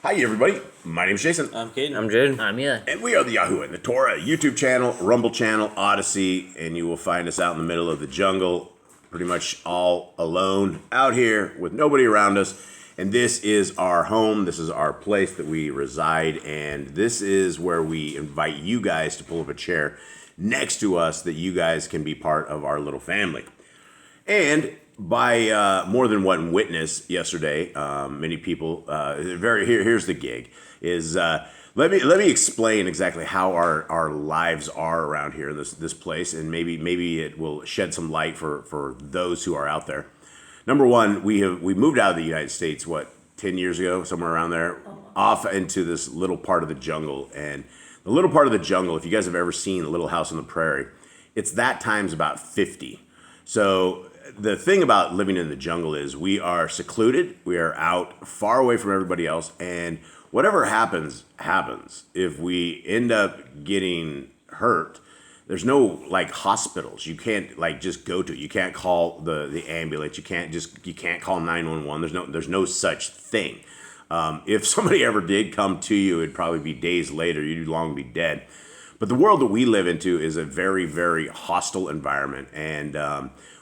Hi, everybody. My name is Jason. I'm Caden. I'm Jaden. I'm Yah. And we are the YAHOSHUA, the Torah YouTube channel, Rumble channel, Odyssey, and you will find us out in the middle of the jungle, pretty much all alone, out here with nobody around us. And this is our home. This is our place that we reside, and this is where we invite you guys to pull up a chair next to us that you guys can be part of our little family. And by more than one witness yesterday, many people. Here's the gig: is let me explain exactly how our lives are around here in this place, and maybe it will shed some light for those who are out there. Number one, we moved out of the United States 10 years ago, somewhere around there, off into this little part of the jungle. And the little part of the jungle, if you guys have ever seen Little House on the Prairie, it's that times about 50. So the thing about living in the jungle is we are secluded, we are out far away from everybody else, and whatever happens. If we end up getting hurt, there's no like hospitals. You can't like just go to. You can't call the ambulance. You can't call 911. There's no such thing. If somebody ever did come to you, it'd probably be days later. You'd long be dead. But the world that we live into is a very, very hostile environment. And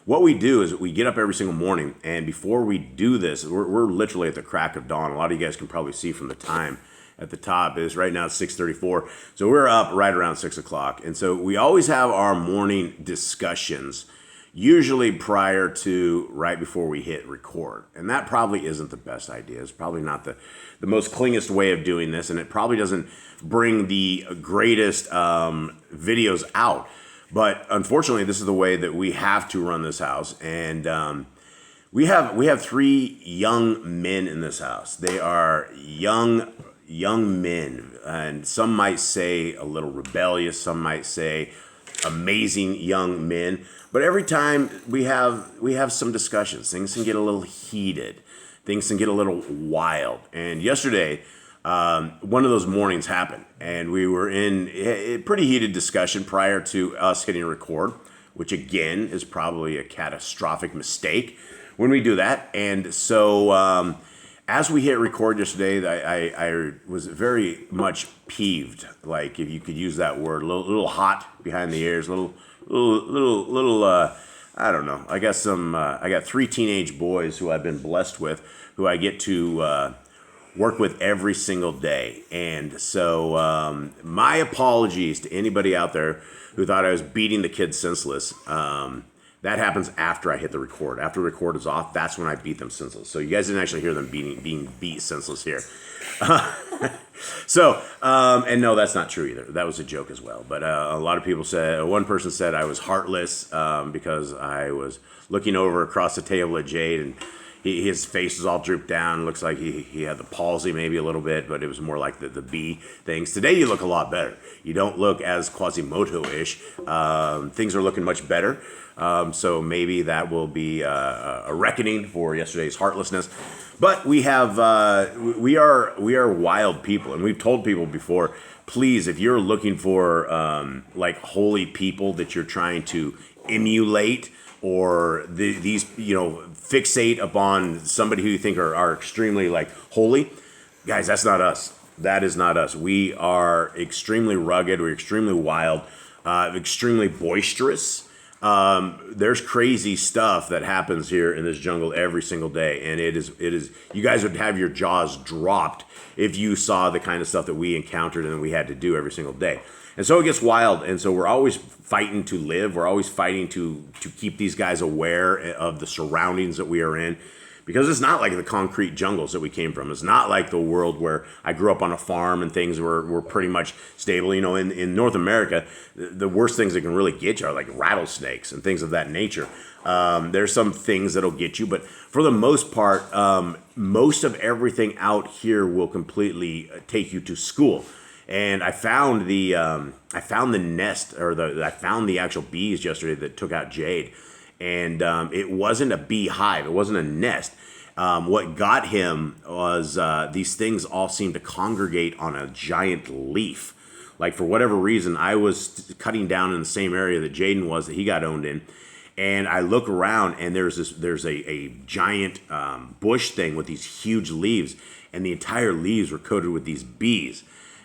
what we do is we get up every single morning, and before we do this, we're literally at the crack of dawn. A lot of you guys can probably see from the time at the top is right now it's 6:34. So we're up right around 6 o'clock. And so we always have our morning discussions, usually prior to right before we hit record. And that probably isn't the best idea. It's probably not the most cleanest way of doing this, and it probably doesn't bring the greatest videos out. But unfortunately, this is the way that we have to run this house. And we have three young men in this house. They are young men, and some might say a little rebellious, some might say amazing young men. But every time we have some discussions, things can get a little heated, things can get a little wild. And yesterday, one of those mornings happened, and we were in a pretty heated discussion prior to us hitting record, which again is probably a catastrophic mistake when we do that. And so as we hit record yesterday, I was very much peeved, like if you could use that word, a little hot behind the ears, little. I don't know. I got three teenage boys who I've been blessed with, who I get to work with every single day. And so my apologies to anybody out there who thought I was beating the kids senseless. That happens after I hit the record. After the record is off, that's when I beat them senseless. So you guys didn't actually hear them being beat senseless here. And no, that's not true either. That was a joke as well. But a lot of people said, one person said I was heartless because I was looking over across the table at Jade, and his face was all drooped down. Looks like he had the palsy maybe a little bit, but it was more like the bee things. Today you look a lot better. You don't look as Quasimodo-ish. Things are looking much better. So maybe that will be a reckoning for yesterday's heartlessness. But we are wild people, and we've told people before, please, if you're looking for like holy people that you're trying to emulate, or these fixate upon somebody who you think are extremely like holy, guys, that's not us. That is not us. We are extremely rugged. We're extremely wild, extremely boisterous. There's crazy stuff that happens here in this jungle every single day, and it is. You guys would have your jaws dropped if you saw the kind of stuff that we encountered and that we had to do every single day. And so it gets wild, and so we're always fighting to live. We're always fighting to keep these guys aware of the surroundings that we are in, because it's not like the concrete jungles that we came from. It's not like the world where I grew up on a farm and things were pretty much stable. In North America, the worst things that can really get you are like rattlesnakes and things of that nature. There's some things that'll get you, but for the most part, most of everything out here will completely take you to school. And I found the nest, I found the actual bees yesterday that took out Jade. And it wasn't a beehive. It wasn't a nest. What got him was these things all seemed to congregate on a giant leaf. Like, for whatever reason, I was cutting down in the same area that Jaden was, that he got owned in. And I look around, and there's a giant bush thing with these huge leaves, and the entire leaves were coated with these bees.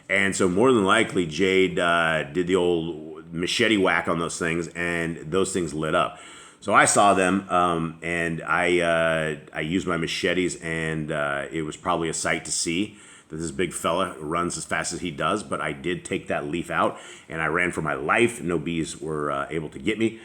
And so more than likely, Jade did the old machete whack on those things, and those things lit up. So I saw them, and I used my machetes, and it was probably a sight to see that this big fella runs as fast as he does. But I did take that leaf out, and I ran for my life. No bees were able to get me.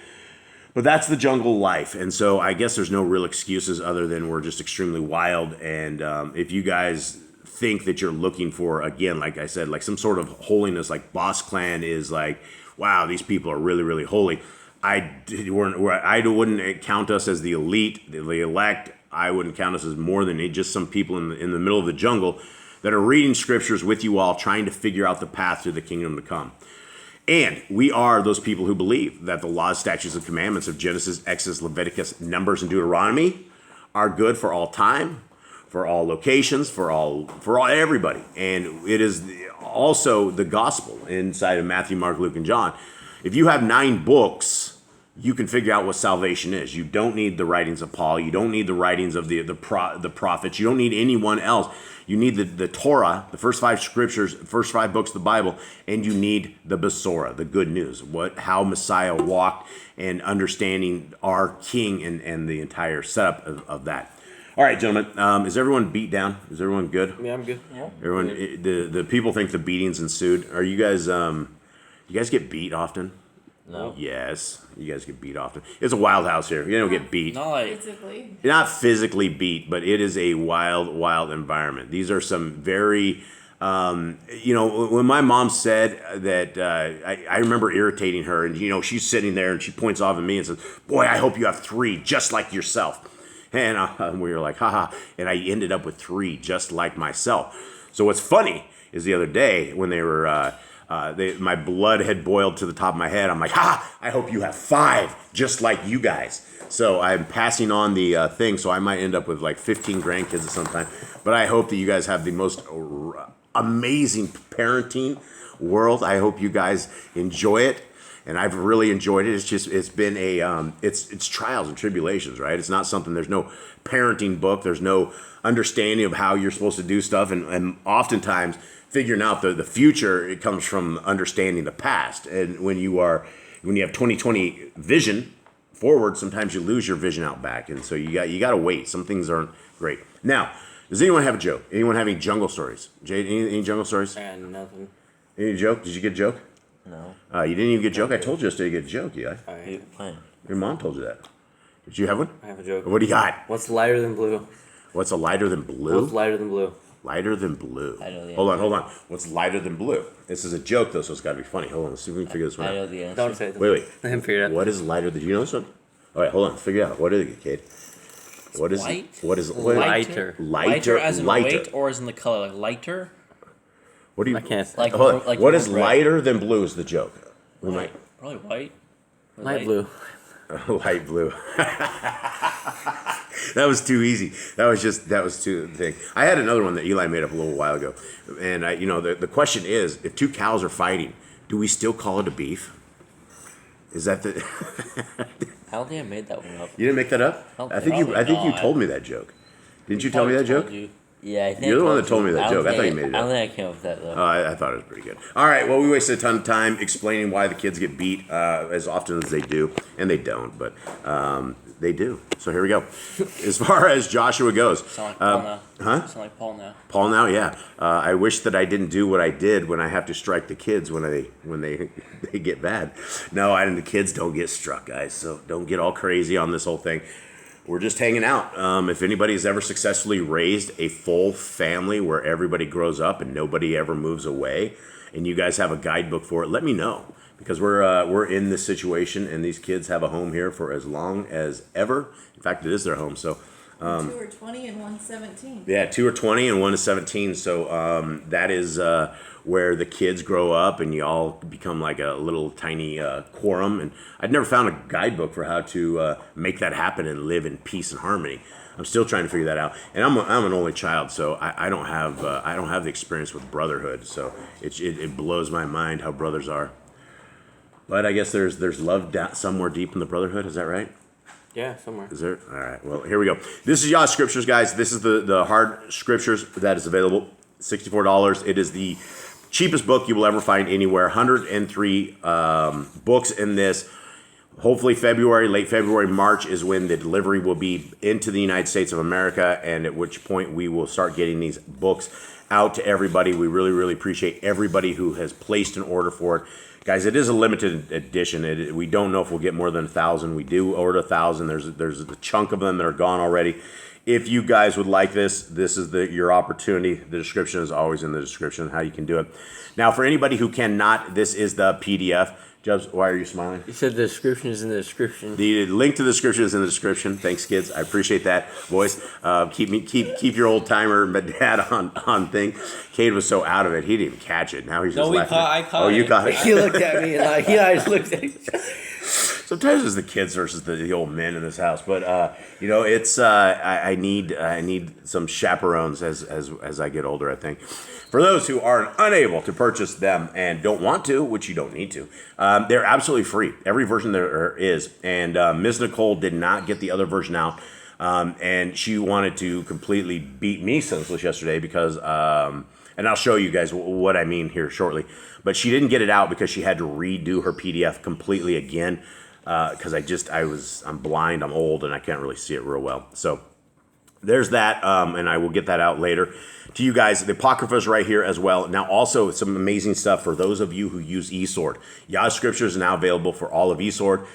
But that's the jungle life, and so I guess there's no real excuses other than we're just extremely wild. And if you guys think that you're looking for, again, like I said, like some sort of holiness, like Boss Clan is like, wow, these people are really, really holy. I wouldn't count us as the elite, the elect. I wouldn't count us as more than just some people in the middle of the jungle that are reading scriptures with you all, trying to figure out the path to the kingdom to come. And we are those people who believe that the laws, statutes, and commandments of Genesis, Exodus, Leviticus, Numbers, and Deuteronomy are good for all time, for all locations, for all everybody. And it is also the gospel inside of Matthew, Mark, Luke, and John. If you have 9 books, you can figure out what salvation is. You don't need the writings of Paul. You don't need the writings of the prophets. You don't need anyone else. You need the Torah, the first 5 scriptures, first 5 books of the Bible, and you need the Besorah, the good news, how Messiah walked, and understanding our King and the entire setup of that. All right, gentlemen, is everyone beat down? Is everyone good? Yeah, I'm good. Yeah. Everyone, the people think the beatings ensued. Are you guys? You guys get beat often? No. Yes, you guys get beat often. It's a wild house here. You don't get beat. Not like Physically. You're not physically beat, but it is a wild environment. These are some very, when my mom said that, I remember irritating her, and, she's sitting there and she points off at me and says, "Boy, I hope you have 3 just like yourself." And we were like, haha. And I ended up with 3 just like myself. So what's funny is the other day when they were, my blood had boiled to the top of my head. I'm like, I hope you have 5 just like you guys. So I'm passing on the thing, so I might end up with like 15 grandkids at some time. But I hope that you guys have the most amazing parenting world. I hope you guys enjoy it. And I've really enjoyed it. It's been it's trials and tribulations, right? It's not something, there's no parenting book. There's no understanding of how you're supposed to do stuff. And oftentimes figuring out the future, it comes from understanding the past. And when you have 20/20 vision forward, sometimes you lose your vision out back. And so you got to wait. Some things aren't great. Now, does anyone have a joke? Anyone have any jungle stories? Jade, any jungle stories? Nothing. Any joke? Did you get a joke? No. You didn't even get a joke? I told you yesterday to get a joke, yeah. Fine. Your mom told you that. Did you have one? I have a joke. What do you got? What's lighter than blue? What's a lighter than blue? What's lighter than blue? Lighter than blue. I know the Hold on. What's lighter than blue? This is a joke, though, so it's got to be funny. Hold on, let's see if we can figure this one I know out. the answer. Don't say it. Wait. Let him figure it out. What is lighter than... Do you know this one? All right, hold on. Figure it out. What is it, Kate? What is White? What is... Lighter. Lighter as in lighter. weight or as in the color? Like lighter? What do you... I can't say. Like, Hold on. like What is red. lighter than blue is the joke. We might... Probably white. Or Light blue. Light blue. That was too easy. That was too thing. I had another one that Eli made up a little while ago, and the question is, if 2 cows are fighting, do we still call it a beef? Is that the? I don't think I made that one up. You didn't make that up? I think you told me that joke. Didn't you tell me that joke? Yeah, I think You're the one that told me that joke. I thought you made it I up. don't think I came up with that though. I thought it was pretty good. All right, well, we wasted a ton of time explaining why the kids get beat as often as they do, and they don't, but they do. So here we go. As far as Joshua goes. Sound like Paul now. Huh? Sound like Paul now. Paul now, yeah. I wish that I didn't do what I did when I have to strike the kids when they get bad. No, the kids don't get struck, guys, so don't get all crazy on this whole thing. We're just hanging out. If anybody's ever successfully raised a full family where everybody grows up and nobody ever moves away, and you guys have a guidebook for it, let me know. Because we're in this situation, and these kids have a home here for as long as ever. In fact, it is their home. So 2 are 20 and 1's 17. yeah, 2 are 20 and 1 is 17. So that is where the kids grow up, and you all become like a little tiny quorum. And I'd never found a guidebook for how to make that happen and live in peace and harmony. I'm still trying to figure that out. And I'm an only child, so I don't have the experience with brotherhood. So it blows my mind how brothers are. But I guess there's love somewhere deep in the brotherhood. Is that right? Yeah, somewhere. Is there? All right. Well, here we go. This is Yah Scriptures, guys. This is the hard scriptures that is available. $64. It is the cheapest book you will ever find anywhere. 103 books in this. Hopefully February, late February, March is when the delivery will be into the United States of America, and at which point we will start getting these books out to everybody. We really, really appreciate everybody who has placed an order for it. Guys, it is a limited edition. We don't know if we'll get more than 1,000. We do order 1,000. There's a chunk of them that are gone already. If you guys would like this is your opportunity. The description is always in the description, how you can do it. Now, for anybody who cannot, this is the PDF. Jubs, why are you smiling? You said the description is in the description. The link to the description is in the description. Thanks, kids. I appreciate that, boys. Keep your old timer, dad on thing. Cade was so out of it, he didn't even catch it. Now he's just laughing. I caught it. Oh, you caught it. He looked at me and he always looked at me. Sometimes it's the kids versus the old men in this house, but it's I need some chaperones as I get older. I think for those who are unable to purchase them and don't want to, which you don't need to, they're absolutely free. Every version there is, and Ms. Nicole did not get the other version out, and she wanted to completely beat me senseless yesterday because. And I'll show you guys what I mean here shortly. But she didn't get it out because she had to redo her PDF completely again. Because I'm blind, I'm old, and I can't really see it real well. So there's that, and I will get that out later to you guys. The Apocrypha is right here as well. Now, also some amazing stuff for those of you who use eSword. Yah Scriptures is now available for all of eSword.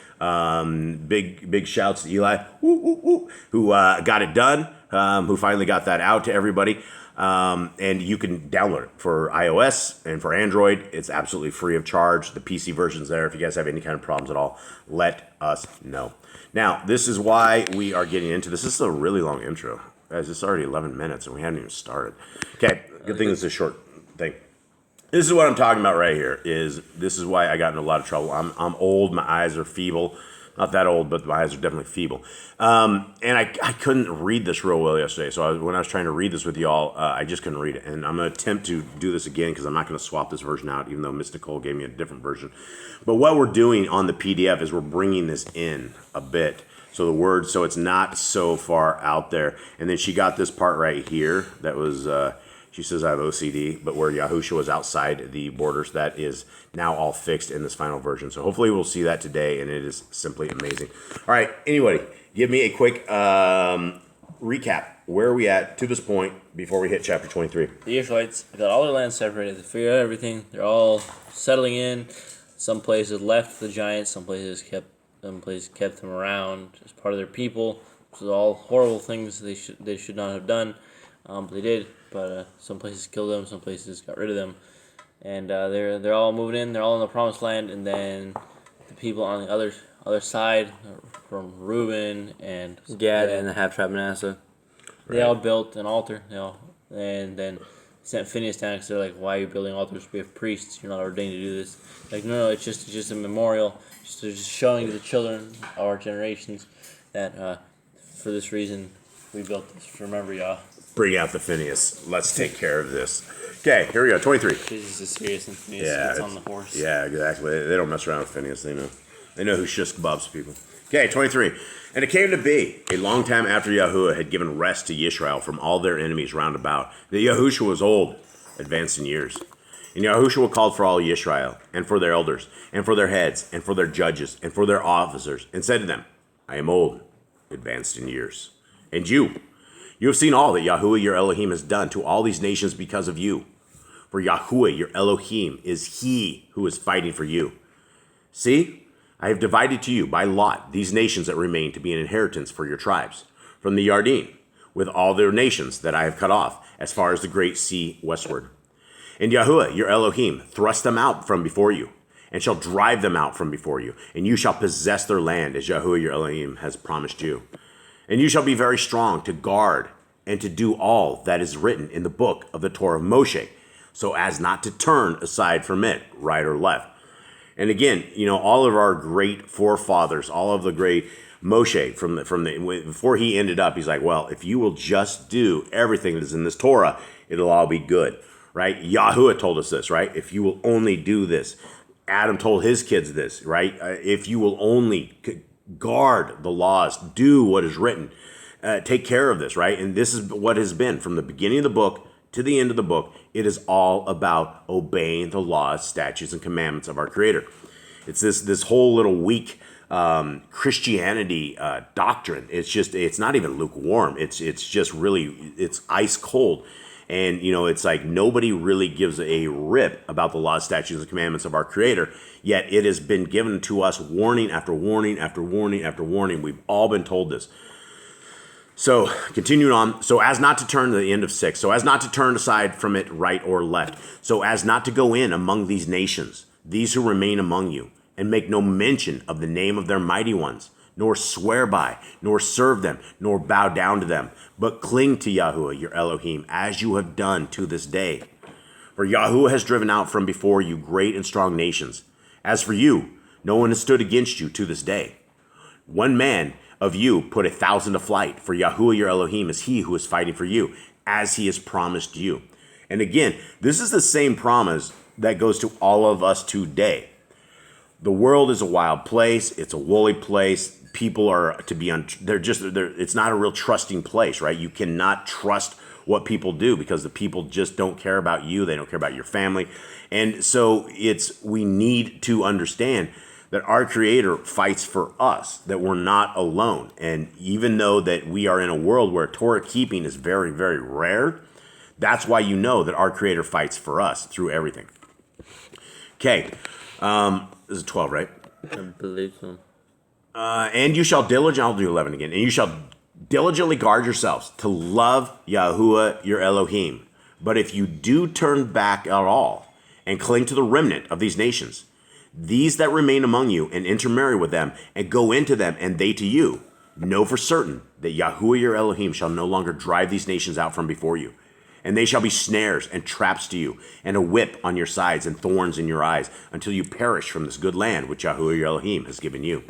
Big shouts to Eli, who got it done, who finally got that out to everybody. And you can download it for iOS and for Android. It's absolutely free of charge. The PC version's there. If you guys have any kind of problems at all, let us know. Now, this is why we are getting into this. This is a really long intro. Guys, it's already 11 minutes and we haven't even started. Okay, good thing it's a short thing. This is what I'm talking about right here. This is why I got in a lot of trouble. I'm old. My eyes are feeble. Not that old, but my eyes are definitely feeble. And I couldn't read this real well yesterday. So when I was trying to read this with y'all, I just couldn't read it. And I'm going to attempt to do this again because I'm not going to swap this version out, even though Miss Nicole gave me a different version. But what we're doing on the PDF is we're bringing this in a bit. So it's not so far out there. And then she got this part right here that was... She says I have OCD, but where YAHOSHUA was outside the borders, that is now all fixed in this final version. So hopefully we'll see that today, and it is simply amazing. All right, anybody, give me a quick recap. Where are we at to this point before we hit chapter 23? The Israelites got all their land separated. They figured out everything. They're all settling in. Some places left the giants. Some places kept them around as part of their people. This is all horrible things they should not have done, but they did. But some places killed them, some places got rid of them, and they're all moving in. They're all in the promised land, and then the people on the other side, from Reuben and Gad and the half tribe Manasseh, they all built an altar. And then sent Phineas down because they're like, "Why are you building altars? We have priests. You're not ordained to do this." Like, no, it's just a memorial, just showing to the children of our generations that for this reason we built this. Remember, Yah. Bring out the Phineas. Let's take care of this. Okay, here we go. 23. Jesus is serious and Phineas gets on the horse. Yeah, exactly. They don't mess around with Phineas. They know who shish kebabs people. Okay, 23. And it came to be, a long time after Yahuwah had given rest to Yisrael from all their enemies round about, that Yahushua was old, advanced in years. And Yahushua called for all Yisrael, and for their elders, and for their heads, and for their judges, and for their officers, and said to them, I am old, advanced in years. And you have seen all that Yahuwah your Elohim has done to all these nations because of you. For Yahuwah your Elohim is he who is fighting for you. See, I have divided to you by lot these nations that remain to be an inheritance for your tribes, from the Yarden, with all their nations that I have cut off, as far as the great sea westward. And Yahuwah your Elohim thrust them out from before you, and shall drive them out from before you, and you shall possess their land, as Yahuwah your Elohim has promised you. And you shall be very strong to guard and to do all that is written in the book of the Torah of Moshe, so as not to turn aside from it, right or left. And again, all of our great forefathers, all of the great Moshe before he ended up, he's like, well, if you will just do everything that is in this Torah, it'll all be good, right? Yahuwah told us this, right? If you will only do this, Adam told his kids this, right? If you will only guard the laws, do what is written, take care of this, right? And this is what has been from the beginning of the book to the end of the book. It is all about obeying the laws, statutes, and commandments of our Creator. It's this whole little weak Christianity doctrine. It's not even lukewarm. It's just really, it's ice cold. And, it's like nobody really gives a rip about the laws, statutes, and commandments of our Creator, yet it has been given to us warning after warning after warning after warning. We've all been told this. So, continuing on, so as not to turn to the end of 6, so as not to turn aside from it right or left, so as not to go in among these nations, these who remain among you, and make no mention of the name of their mighty ones, nor swear by, nor serve them, nor bow down to them, but cling to Yahuwah your Elohim, as you have done to this day. For Yahuwah has driven out from before you great and strong nations. As for you, no one has stood against you to this day. One man of you put 1,000 to flight, for Yahuwah your Elohim is he who is fighting for you, as he has promised you. And again, this is the same promise that goes to all of us today. The world is a wild place. It's a woolly place. People are to be it's not a real trusting place, right? You cannot trust what people do because the people just don't care about you. They don't care about your family. And so we need to understand that our Creator fights for us, that we're not alone. And even though that we are in a world where Torah keeping is very, very rare, that's why you know that our Creator fights for us through everything. Okay, this is 12, right? I believe so. And you shall diligently, I'll do 11 again, and you shall diligently guard yourselves to love Yahuwah your Elohim. But if you do turn back at all and cling to the remnant of these nations, these that remain among you, and intermarry with them, and go into them, and they to you, know for certain that Yahuwah your Elohim shall no longer drive these nations out from before you. And they shall be snares and traps to you, and a whip on your sides and thorns in your eyes, until you perish from this good land which Yahuwah your Elohim has given you.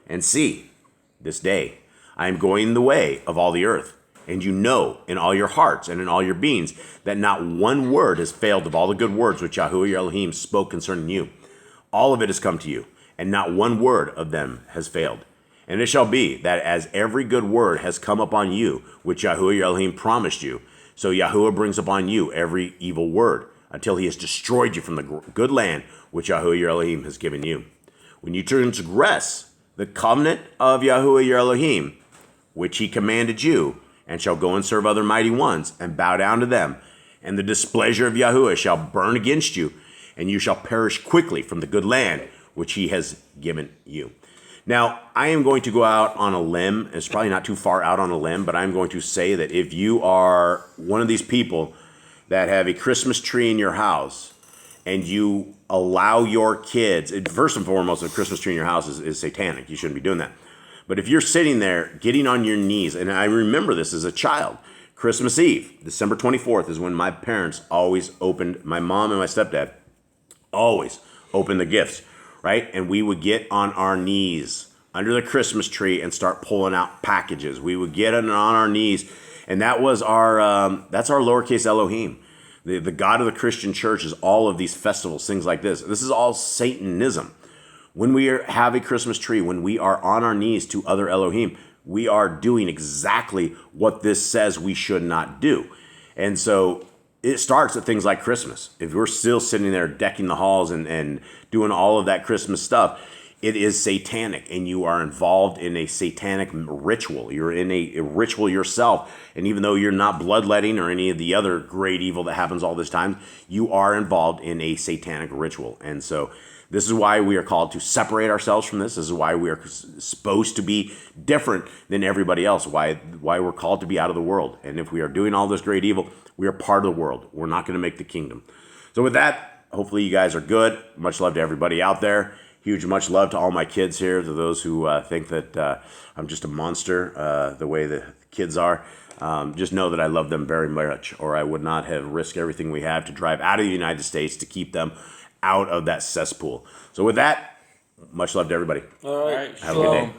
And see, this day I am going the way of all the earth, and you know in all your hearts and in all your beings that not one word has failed of all the good words which Yahuwah your Elohim spoke concerning you. All of it has come to you, and not one word of them has failed. And it shall be that as every good word has come upon you, which Yahuwah your Elohim promised you, so Yahuwah brings upon you every evil word, until he has destroyed you from the good land which Yahuwah your Elohim has given you. When you transgress the covenant of Yahuwah your Elohim, which he commanded you, and shall go and serve other mighty ones, and bow down to them, and the displeasure of Yahuwah shall burn against you, and you shall perish quickly from the good land which he has given you. Now, I am going to go out on a limb. It's probably not too far out on a limb, but I'm going to say that if you are one of these people that have a Christmas tree in your house, and you allow your kids, first and foremost, a Christmas tree in your house is satanic. You shouldn't be doing that. But if you're sitting there getting on your knees, and I remember this as a child, Christmas Eve, December 24th is when my parents always opened, my mom and my stepdad always opened the gifts, right? And we would get on our knees under the Christmas tree and start pulling out packages. We would get on our knees, and that was that's our lowercase Elohim. The God of the Christian church is all of these festivals, things like this. This is all Satanism. When we have a Christmas tree, when we are on our knees to other Elohim, we are doing exactly what this says we should not do. And so it starts at things like Christmas. If we're still sitting there decking the halls and doing all of that Christmas stuff, it is satanic, and you are involved in a satanic ritual. You're in a ritual yourself, and even though you're not bloodletting or any of the other great evil that happens all this time, you are involved in a satanic ritual. And so this is why we are called to separate ourselves from this. This is why we are supposed to be different than everybody else, why we're called to be out of the world. And if we are doing all this great evil, we are part of the world. We're not going to make the kingdom. So with that, hopefully you guys are good. Much love to everybody out there. Huge much love to all my kids here, to those who think that I'm just a monster, the way the kids are. Just know that I love them very much, or I would not have risked everything we have to drive out of the United States to keep them out of that cesspool. So with that, much love to everybody. All right. Have a good day.